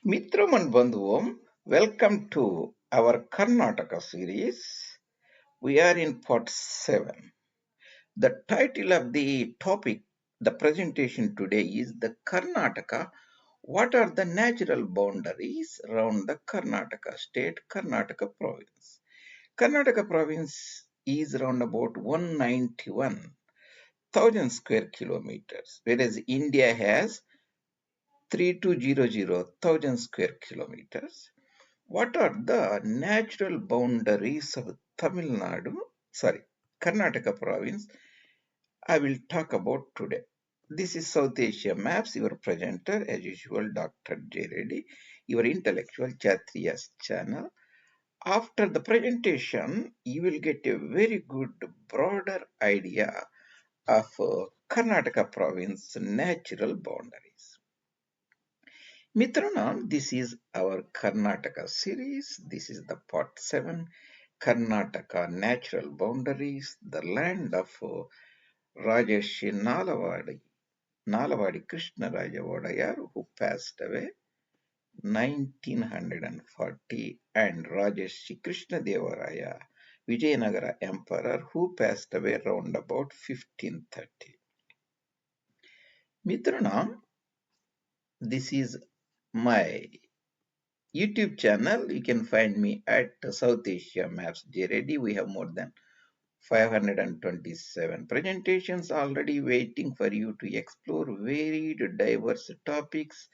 Mitram and Bandhuvam, welcome to our Karnataka series. We are in part 7. The title of the topic, the presentation today is the Karnataka. What are the natural boundaries around the Karnataka state, Karnataka province? Karnataka province is around about 191,000 square kilometers, whereas India has 3200,000 square kilometers. What are the natural boundaries of Tamil Nadu, sorry, Karnataka province? I will talk about today. This is South Asia Maps, your presenter, as usual, Dr. J. Reddy, your intellectual Chatriya's channel. After the presentation, you will get a very good, broader idea of Karnataka province natural boundaries. Mitrana, this is our Karnataka series. This is the part 7, Karnataka Natural Boundaries, the land of Rajarshi Nalavadi Krishna Raja Vodayar, who passed away 1940, and Rajarshi Krishna Devaraya, Vijayanagara Emperor, who passed away around about 1530. Mitrana, this is my YouTube channel. You can find me at South Asia Maps JRD. We have more than 527 presentations already waiting for you to explore varied, diverse topics.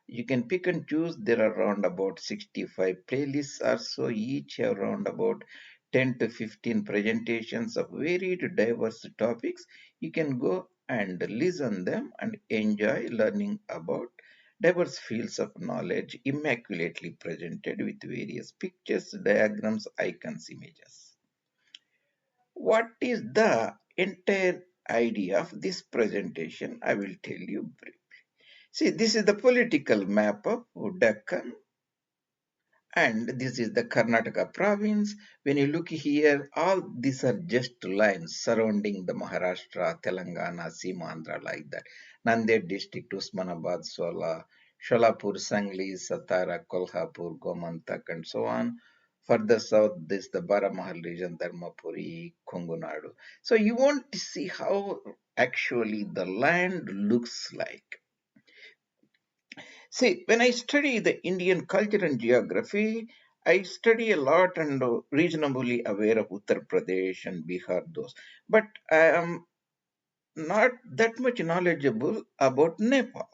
You can pick and choose. There are around about 65 playlists or so. Each have around about 10 to 15 presentations of varied, diverse topics. You can go and listen them and enjoy learning about diverse fields of knowledge immaculately presented with various pictures, diagrams, icons, images. What is the entire idea of this presentation? I will tell you briefly. See, this is the political map of Deccan, and this is the Karnataka province. When you look here, all these are just lines surrounding the Maharashtra, Telangana, Simandra, like that. Nanded district, Usmanabad, Sola, Sholapur, Sangli, Satara, Kolhapur, Gomantak, and so on. Further south, this the Baramahal region, Dharmapuri, Kongunadu. So you want to see how actually the land looks like. See, when I study the Indian culture and geography, I study a lot and reasonably aware of Uttar Pradesh and Bihar, those. But I am not that much knowledgeable about Nepal.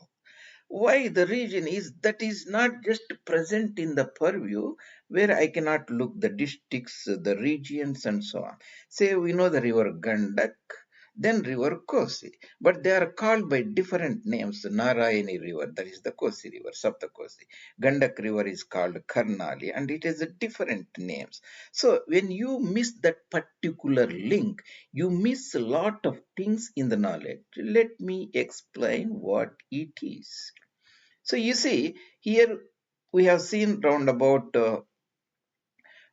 Why? The reason is that is not just present in the purview where I cannot look the districts, the regions, and so on. Say we know the river Gandak, then river Kosi, but they are called by different names. Narayani river, that is the Kosi river, Sapta Kosi. Gandak river is called Karnali, and it has a different names. So when you miss that particular link, you miss a lot of things in the knowledge. Let me explain what it is. So you see, here we have seen round about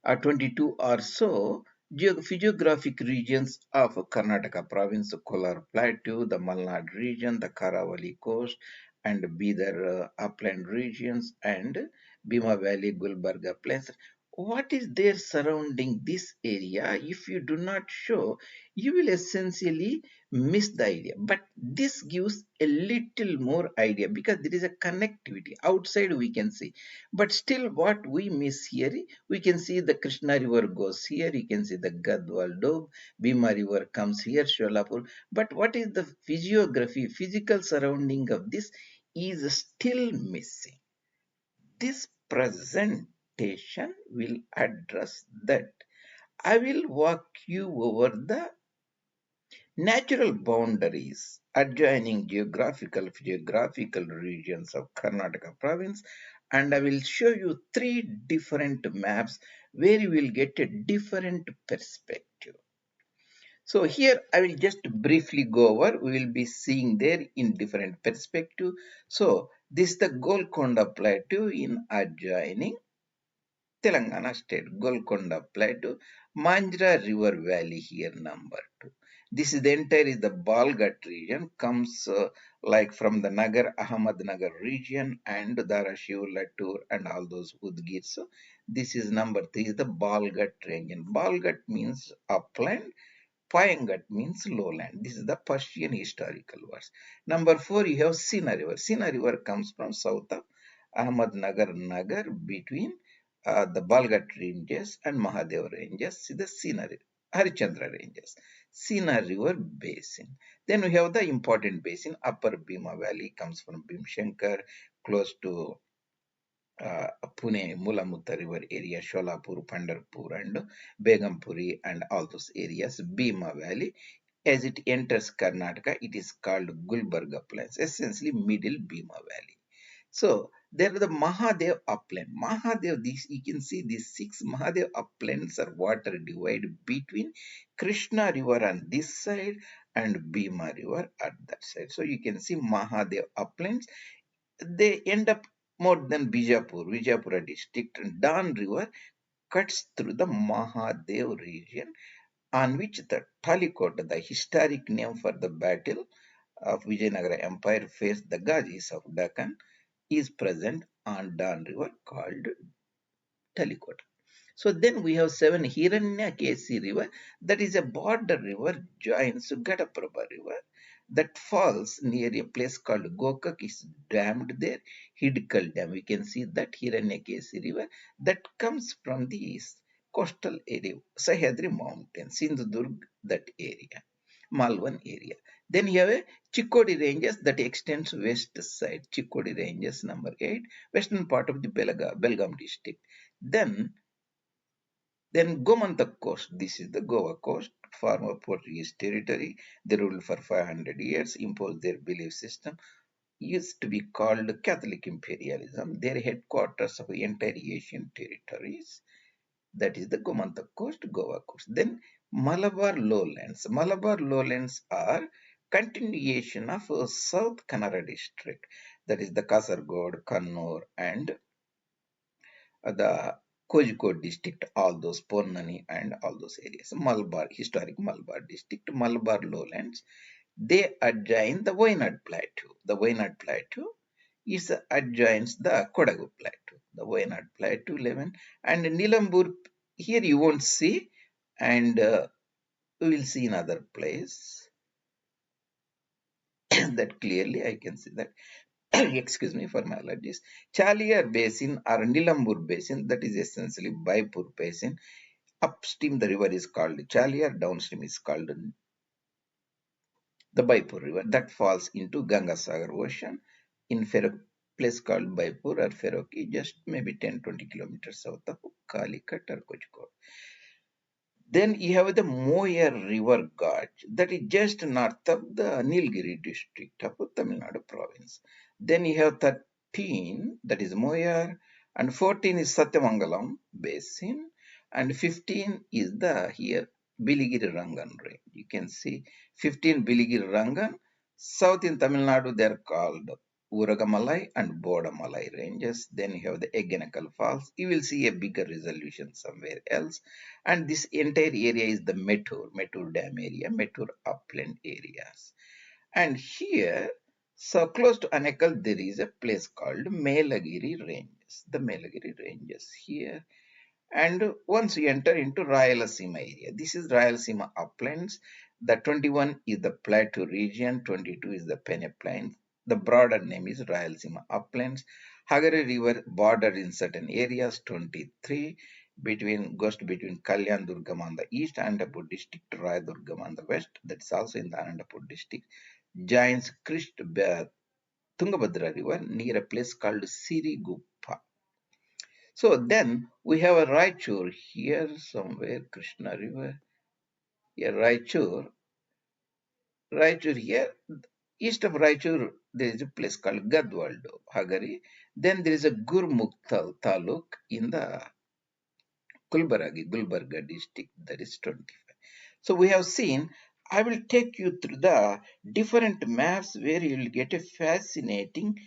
22 or so physiographic regions of Karnataka province, Kolar Plateau, the Malnad region, the Karavali coast, and Bidar upland regions, and Bhima Valley, Gulbarga plains. What is there surrounding this area? If you do not show, you will essentially miss the idea. But this gives a little more idea because there is a connectivity. Outside we can see, but still what we miss here, we can see the Krishna river goes here, you can see the Gadwal Doab, Bhima river comes here, Sholapur. But what is the physiography, physical surrounding of this is still missing. This presentation will address that. I will walk you over the natural boundaries adjoining geographical regions of Karnataka province, and I will show you three different maps where you will get a different perspective. So here I will just briefly go over. We will be seeing there in different perspective. So this is the Golconda Plateau in adjoining Telangana state, Golconda Plateau, Manjra River Valley here number 2. This is the entire is the Balghat region, comes like from the Nagar, Ahmednagar region and Dharashiv, Latur and all those Udgir. So this is number three, is the Balghat region. Balghat means upland. Payangat means lowland. This is the Persian historical words. Number four, you have Sina River. Sina River comes from south of Ahmednagar Nagar between the Balghat ranges and Mahadev ranges. See the Sina River, Harichandra ranges. Sina River basin. Then we have the important basin. Upper Bhima Valley comes from Bhimshankar, close to Pune, Mulamutta River area, Sholapur, Pandharpur, and Begumpuri, and all those areas. Bhima Valley, as it enters Karnataka, it is called Gulbarga Plains, essentially middle Bhima Valley. So there are the Mahadev upland. Mahadev, this you can see these six Mahadev uplands are water divide between Krishna River on this side and Bhima River at that side. So you can see Mahadev uplands. They end up more than Bijapur, Vijayapura district. And Dan River cuts through the Mahadev region, on which the Talikota, the historic name for the battle of Vijayanagara Empire, faced the Ghazis of Deccan, is present on Dan River called Talikota. So then we have seven Hiranyakesi River, that is a border river, joins Ghataprabha River, that falls near a place called Gokak, is dammed there, Hidkal Dam. We can see that Hiranyakesi River that comes from the coastal area, Sahyadri Mountain, Sindhudurg, that area, Malvan area. Then you have a Chikkodi Ranges that extends west side, Chikkodi Ranges number 8, western part of the Belgaum district. Then Gomantak coast, this is the Goa coast, former Portuguese territory. They ruled for 500 years, imposed their belief system, used to be called Catholic imperialism. Their headquarters of entire Asian territories, that is the Gomantak coast, Goa coast. Then Malabar lowlands. Malabar lowlands are continuation of South Kannada district, that is the Kasargod, Kannur, and the Kozhikode district, all those Ponnani and all those areas. Malabar, historic Malabar district, Malabar lowlands, they adjoin the Wayanad plateau. The Wayanad plateau is adjoins the Kodagu plateau. The Wayanad plateau 11 and Nilambur, here you won't see, and we will see in other place that clearly I can see that. Excuse me for my allergies. Chaliar Basin or Nilambur Basin, that is essentially Baipur Basin. Upstream the river is called Chaliar, downstream is called the Baipur River that falls into Gangasagar Ocean in place called Baipur or Feroki, just maybe 10-20 kilometers south of Calicut or Kozhikode. Then you have the Moyer River Gorge that is just north of the Nilgiri district of Tamil Nadu province. Then you have 13, that is Moyer, and 14 is Satyamangalam Basin, and 15 is the here Biligiri Rangan range. You can see 15 Biligiri Rangan. South in Tamil Nadu they are called Uragamalai and Bodamalai ranges. Then you have the Eggenakal Falls. You will see a bigger resolution somewhere else. And this entire area is the Mettur Dam area, Mettur upland areas. And here, so close to Anekal, there is a place called Melagiri Ranges. The Melagiri Ranges here. And once you enter into Rayalaseema area, this is Rayalaseema uplands. The 21 is the plateau region, 22 is the peneplain. The broader name is Rayalaseema uplands. Hagari River border in certain areas, 23 between Kalyan Durgam on the east, Anandapur district, Rayadurgam on the west. That's also in the Anandapur district. Joins Tungabhadra River near a place called Sirigupa. So then we have a Raichur here somewhere, Krishna River. Here, Raichur here. East of Raichur, there is a place called Gadwaldo, Hagari. Then there is a Gurmuktal Taluk in the Gulbarga district, that is 25. So we have seen, I will take you through the different maps where you will get a fascinating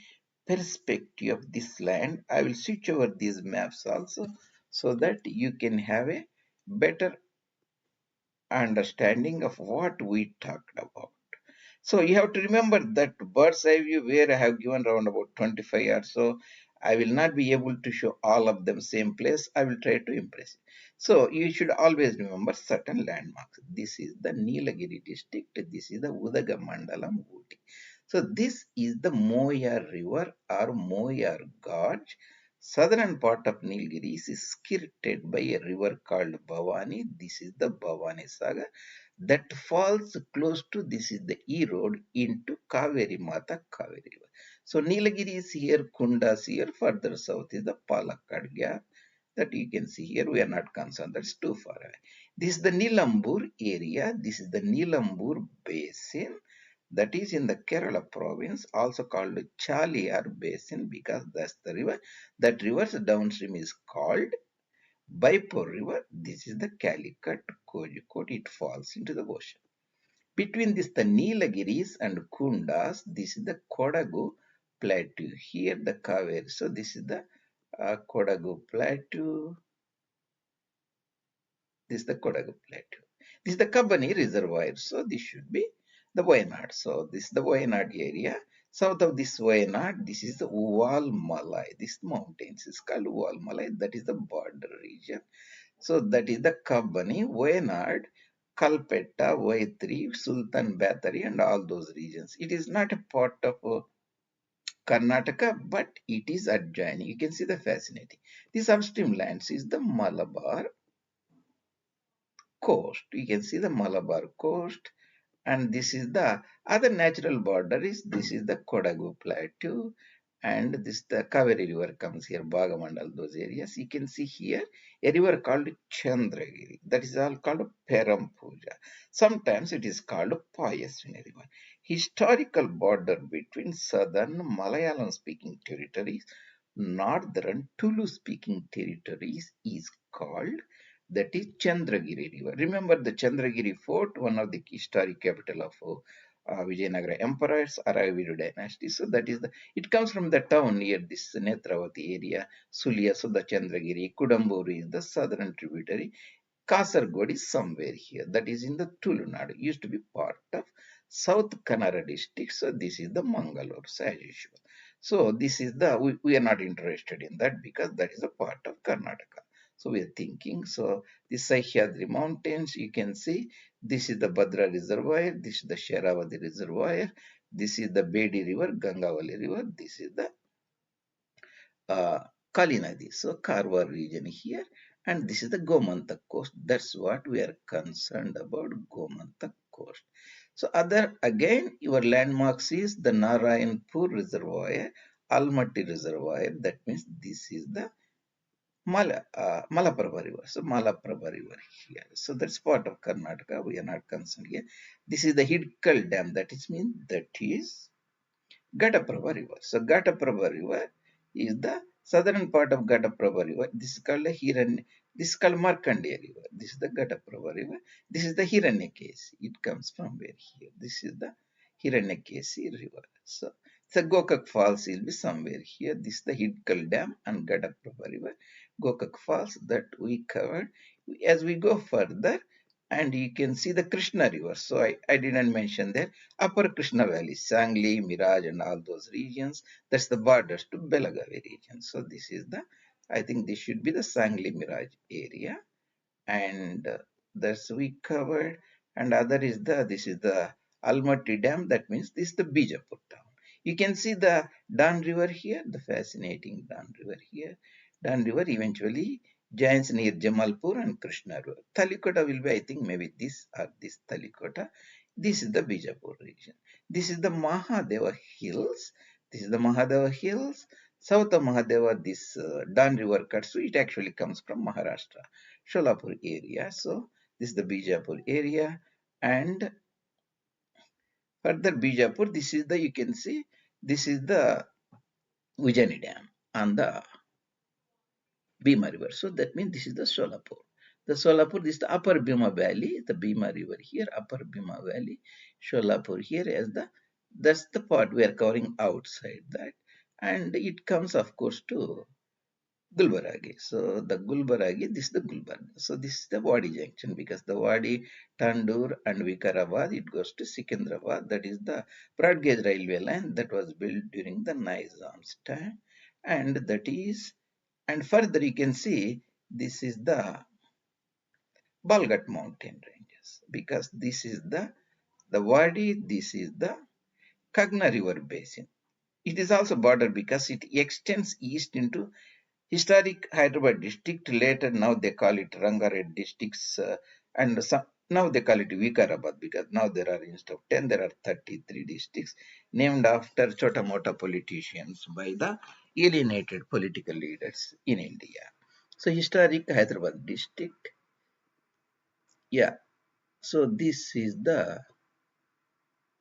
perspective of this land. I will switch over these maps also so that you can have a better understanding of what we talked about. So you have to remember that bird's eye view where I have given around about 25 yards. So I will not be able to show all of them same place. I will try to impress. So you should always remember certain landmarks. This is the Nilagiri district. This is the Udagamandalam Ooty. So this is the Moyar River or Moyar Gorge. Southern part of Nilgiri is skirted by a river called Bhavani. This is the Bhavani Saga that falls close to this is the E road into Kaveri Mata Kaveri River. So Nilagiri is here, Kunda is here, further south is the Palakkad Gap that you can see here. We are not concerned, that's too far away. This is the Nilambur area, this is the Nilambur basin that is in the Kerala province, also called Chaliyar basin because that's the river. That river's downstream is called Baipur river. This is the Calicut, Kozhikode, it falls into the ocean. Between this, the Nilagiris and Kundas, this is the Kodagu plateau. Here, the Kaveri. So, this is the Kodagu plateau. This is the Kodagu plateau. This is the Kabani reservoir. So, this should be the Wayanad. So, this is the Wayanad area. South of this Wayanad, this is the Uval Malai. This mountains is called Uval Malai. That is the border region. So that is the Kabani, Wayanad, Kalpetta, Vaitri, Sultan Bathari, and all those regions. It is not a part of Karnataka, but it is adjoining. You can see the fascinating. This upstream lands is the Malabar coast. You can see the Malabar coast, and this is the other natural border is this is the Kodagu plateau, and this the Kaveri river comes here, Bhagamandal, those areas. You can see here a river called Chandragiri. That is all called Perampuja. Sometimes it is called Payasvini river. Historical border between southern Malayalam speaking territories, northern Tulu speaking territories is called that is Chandragiri river. Remember the Chandragiri fort, one of the historic capital of Vijayanagara empires, Aravidu dynasty. So that is the, it comes from the town near this Netravati area, Sulia, so the Chandragiri, Kudamburi is the southern tributary. Kasargod is somewhere here. That is in the Tulunadu. Used to be part of South Kannada district. So this is the Mangalore, as usual. So this is the, we are not interested in that because that is a part of Karnataka. So we are thinking, so the Sahyadri mountains, you can see, this is the Badra reservoir, this is the Sharavati reservoir, this is the Bedi river, Gangavali river, this is the uh, Kali Nadi, so Karwar region here, and this is the Gomantak coast. That's what we are concerned about, Gomantak coast. So other, again, your landmarks is the Narayanpur reservoir, Almaty reservoir, that means this is the Malaprabha river. So Malaprabha river here. So that's part of Karnataka. We are not concerned here. This is the Hidkal dam. That is mean that is Ghataprabha river. So Ghataprabha river is the southern part of Ghataprabha river. This is called the This is called Markandeya river. This is the Ghataprabha river. This is the Hiranyakesi. It comes from where here. This is the Hiranyakesi river. So the Gokak Falls will be somewhere here. This is the Hidkal Dam and Ghataprabha river. Gokak Falls that we covered. As we go further, and you can see the Krishna river. So I didn't mention that. Upper Krishna Valley, Sangli, Miraj, and all those regions. That's the borders to Belagavi region. So this is the, I think this should be the Sangli Miraj area, and that's we covered. And other is the, this is the Almaty Dam. That means this is the Bijapur town. You can see the Dan River here, the fascinating Dan River here. Dan River eventually joins near Jamalpur and Krishna River. Talikota will be, I think, maybe this or this Talikota. This is the Bijapur region. This is the Mahadeva Hills. This is the Mahadeva Hills. South of Mahadeva, this Dan River cuts, so it actually comes from Maharashtra, Sholapur area. So this is the Bijapur area, and further Bijapur, this is the, you can see, this is the Ujjani Dam on the Bhima River. So that means this is the Solapur. The Solapur, this is the upper Bhima Valley, the Bhima River here, upper Bhima Valley, Solapur here as the, that's the part we are covering outside that. And it comes, of course, to Gulbaragi. So the Gulbaragi, this is the Gulbarga. So this is the Wadi junction because the Wadi, Tandur and Vikarabad, it goes to Sikandrabad. That is the broad gauge railway line that was built during the Nizam's time. And that is, and further you can see, this is the Balgat mountain ranges because this is the Wadi, this is the Kagna river basin. It is also border because it extends east into historic Hyderabad district. Later, now they call it Rangared districts, and some, now they call it Vikarabad because now there are, instead of 10, there are 33 districts named after Chota Mota politicians by the alienated political leaders in India. So, historic Hyderabad district. Yeah. So, this is the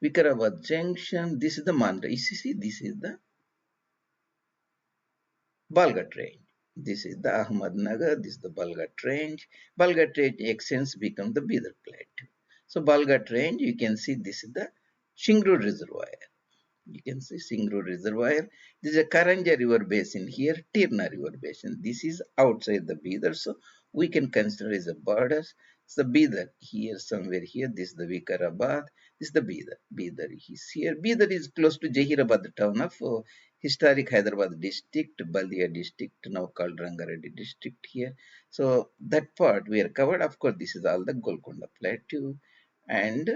Vikarabad junction. This is the Mandra. You see, this is the Balgat range. This is the Ahmednagar, this is the Balgat range. Balgat range extends become the Bidar Plateau. So Balgat range, you can see this is the Shingru Reservoir. You can see Singro Reservoir. This is a Karanja River Basin here, Tirna River Basin. This is outside the Bidar, so we can consider as a borders. So Bidar here, somewhere here. This is the Vikarabad. This is the Bidar. Bidar is here. Bidar is close to Jahirabad town of historic Hyderabad district, Baldia district, now called Rangareddy district here. So that part we are covered. Of course, this is all the Golconda Plateau, and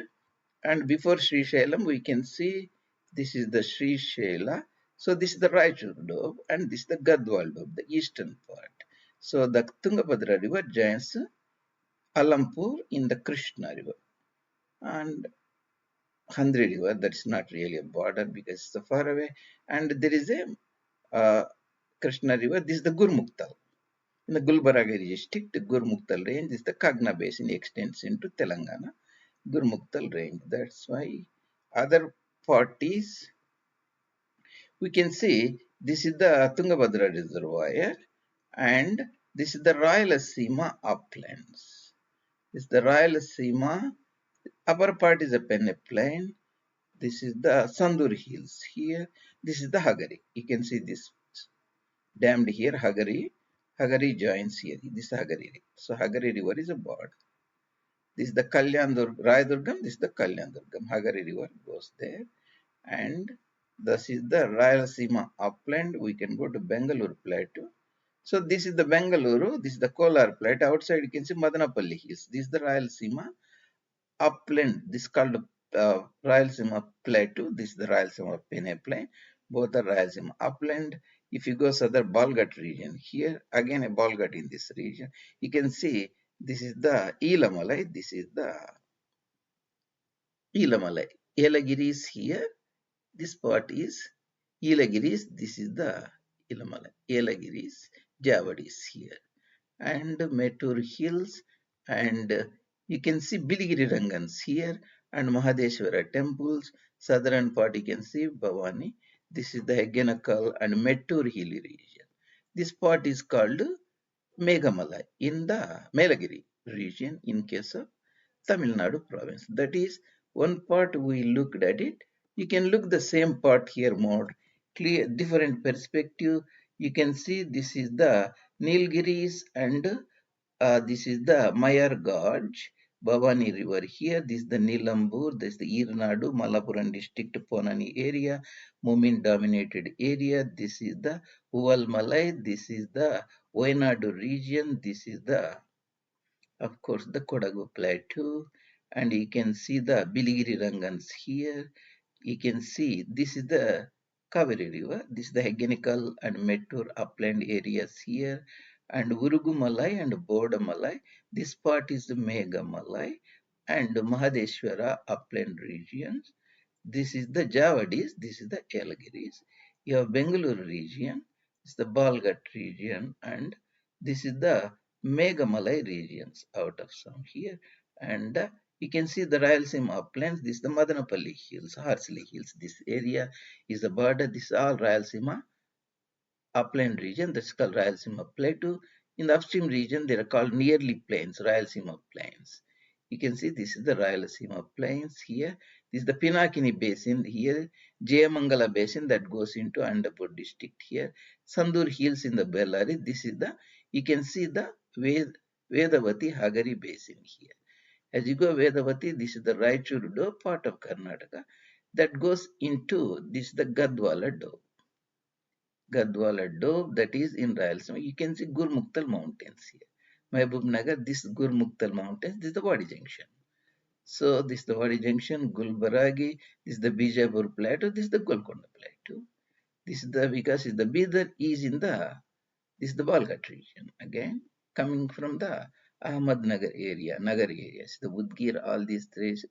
before Sri Shailam, we can see this is the Sri Shaila. So this is the Raichur Dome and this is the Gadwal Dome, the eastern part. So the Tungabhadra River joins Alampur in the Krishna River. And Handri River, that's not really a border because it's so far away. And there is a Krishna River, this is the Gurmuktal. In the Gulbarga district, the Gurmuktal range is the Kagna basin extends into Telangana. Gurmuktal range. That's why other parties, we can see this is the Tungabhadra reservoir and this is the Rayalaseema uplands. This is the Rayalaseema, upper part is a peneplain. This is the Sandur hills here. This is the Hagari. You can see this dammed here, Hagari. Hagari joins here. This is Hagari. So Hagari river is a border. This is the Rayadurgam. This is the Kalyandurgam. Hagari river goes there. And this is the Rayalaseema upland. We can go to Bengaluru plateau. So this is the Bengaluru, this is the Kolar plateau. Outside you can see Madanapalli hills. This is the Rayalaseema upland. This is called Rayalaseema plateau. This is the Rayalaseema peneplain. Both are Rayalaseema upland. If you go southern Balgat region, here again a Balgat in this region, you can see this is the Elamalai. This is the Elamalai. Elagiri is here. This part is Elagiris. This is the Ilamala. Elagiris, Javadi is here. And Metur Hills. And you can see Biligiri Rangans here. And Mahadeshwara temples. Southern part you can see Bhavani. This is the Hegenakal and Metur Hilly region. This part is called Meghamalai in the Melagiri region in case of Tamil Nadu province. That is one part we looked at it. You can look the same part here more clear, different perspective. You can see this is the Nilgiris and this is the Mayar Gorge, Bhavani River here. This is the Nilambur, this is the Irnadu, Malapuram district, Ponani area, Mumin dominated area. This is the Uval Malai, this is the Wayanadu region, this is the of course the Kodagu Plateau, and you can see the Biligiri Rangans here. You can see this is the Kaveri River, this is the Hegenical and Mettur upland areas here, and Urugumalai and Bodamalai. This part is the Megamalai and Mahadeshwara upland regions. This is the Javadis, this is the Yelagiris. You have Bengaluru region, this is the Balgat region, and this is the Megamalai regions out of some here. And you can see the Rayalaseema uplands. This is the Madanapalli hills, Harsley hills. This area is the border. This is all Rayalaseema upland region. That's called Rayalaseema Plateau. In the upstream region, they are called nearly plains, Rayalaseema plains. You can see this is the Rayalaseema plains here. This is the Pinakini Basin here, Jayamangala Basin that goes into Andapur district here, Sandur Hills in the Bellary. This is the, you can see the Vedavati Hagari Basin here. As you go Vedavati, this is the Raichur Dome, part of Karnataka, that goes into this the Gadwala Dome. Gadwala Dome that is in Rayalaseema. You can see Gurmuktal Mountains here. Mehboob Nagar, this Gurmuktal Mountains, this is the Wadi Junction. So this is the Wadi Junction, Gulbaragi, this is the Bijapur Plateau, this is the Golconda Plateau. This is the, because the Bidar is in the, this is the Balghat region. Again, coming from the Ahmednagar area, Nagar areas, the Udgir, all these three,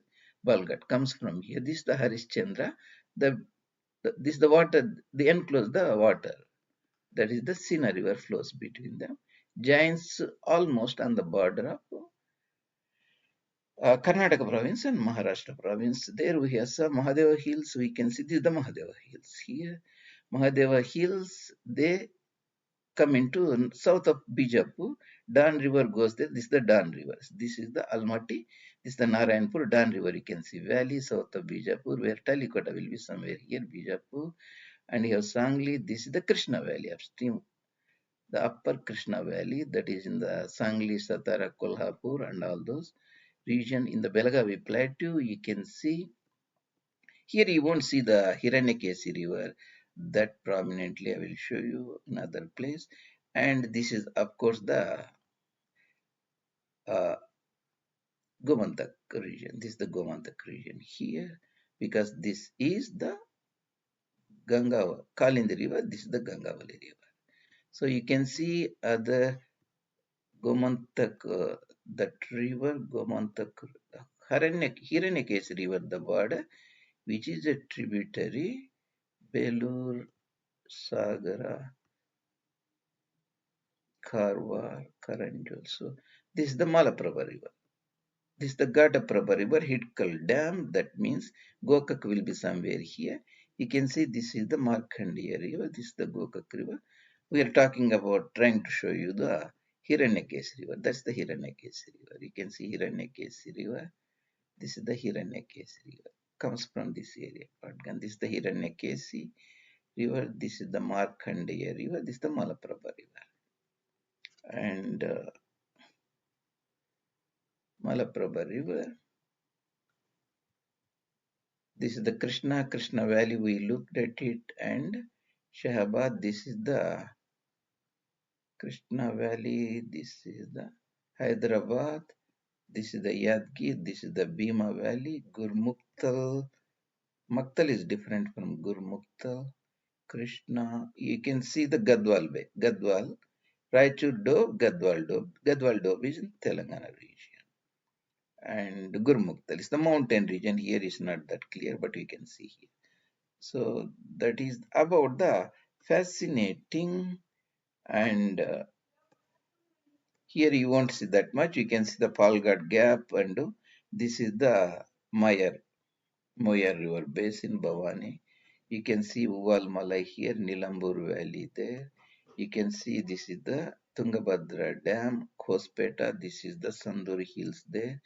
Balghat comes from here. This is the Harishchandra, this is the water, they enclose the water. That is the Sina river flows between them. Joins almost on the border of Karnataka province and Maharashtra province. There we have some Mahadeva Hills. We can see this is the Mahadeva Hills here. Mahadeva Hills, they come into south of Bijapur. Dan River goes there. This is the Dan River. This is the Almaty. This is the Narayanpur Dan River. You can see valley south of Bijapur, where Talikota will be somewhere here, Bijapur. And you have Sangli. This is the Krishna Valley upstream, the upper Krishna Valley that is in the Sangli, Satara, Kolhapur, and all those region in the Belagavi Plateau. You can see here you won't see the Hiranyakesi River that prominently. I will show you another place. And this is, of course, the uh, Gomantak region. This is the Gomantak region here because this is the Ganga Kalindi River. This is the Gangavali River. So you can see other Gomantak, that river, Gomantak, Hiranyakesi River, the border, which is a tributary, Belur, Sagara, Karwar, Karanjol. So this is the Malaprabha River. This is the Ghataprabha River, Hitkal Dam. That means Gokak will be somewhere here. You can see this is the Markandeya River. This is the Gokak River. We are talking about trying to show you the Hiranyakesi River. That's the Hiranyakesi River. You can see Hiranyakesi River. This is the Hiranyakesi River. Comes from this area. Patgan. This is the Hiranyakesi River. This is the Markandeya River. This is the Malaprabha River. And Malaprabha River. This is the Krishna Valley. We looked at it. And Shahabad. This is the Krishna Valley. This is the Hyderabad. This is the Yadgir. This is the Bhima Valley. Gurmuktal. Maktal is different from Gurmuktal. Krishna. You can see the Gadwal Bay. Gadwal. Raichur Doab, Gadwal Doab. Gadwal Doab is in Telangana region. And Gurmuktal is the mountain region. Here is not that clear, but you can see here. So that is about the fascinating, and here you won't see that much. You can see the Palghat Gap, and this is the Moyar River Basin, Bhavani. You can see Uval Malai here, Nilambur Valley there. You can see this is the Tungabhadra Dam, Khospeta. This is the Sandur Hills there.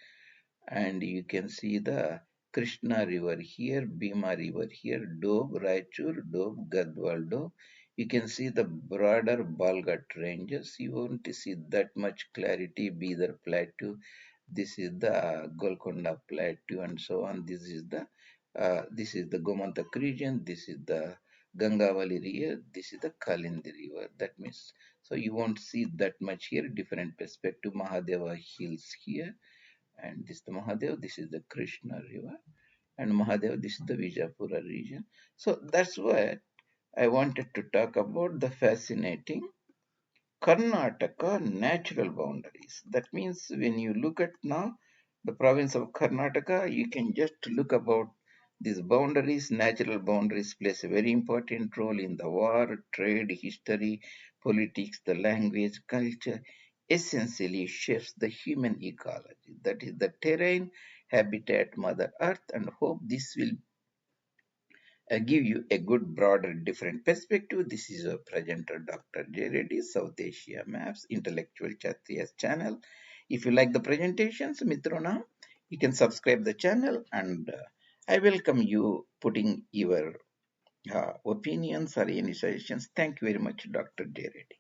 And you can see the Krishna River here, Bhima River here, Doab, Raichur, Doab, Gadwal Doab. You can see the broader Balghat ranges. You won't see that much clarity, Bidar Plateau. This is the Golconda Plateau and so on. This is the Gomantak region. This is the Gangavali River. This is the Kalindi River. That means, so you won't see that much here. Different perspective. Mahadeva Hills here, and this is the Mahadev. This is the Krishna River, and Mahadev. This is the Vijapura region. So that's why I wanted to talk about the fascinating Karnataka natural boundaries. That means when you look at now the province of Karnataka, you can just look about these boundaries. Natural boundaries plays a very important role in the war, trade, history, politics, the language, culture. Essentially shapes the human ecology. That is the terrain, habitat, Mother Earth, and hope this will give you a good, broader, different perspective. This is your presenter, Dr. J. Reddy, South Asia Maps, Intellectual Kshatriya's channel. If you like the presentations, Mitrona, you can subscribe the channel and I welcome you putting your opinions or any suggestions. Thank you very much, Dr. J. Reddy.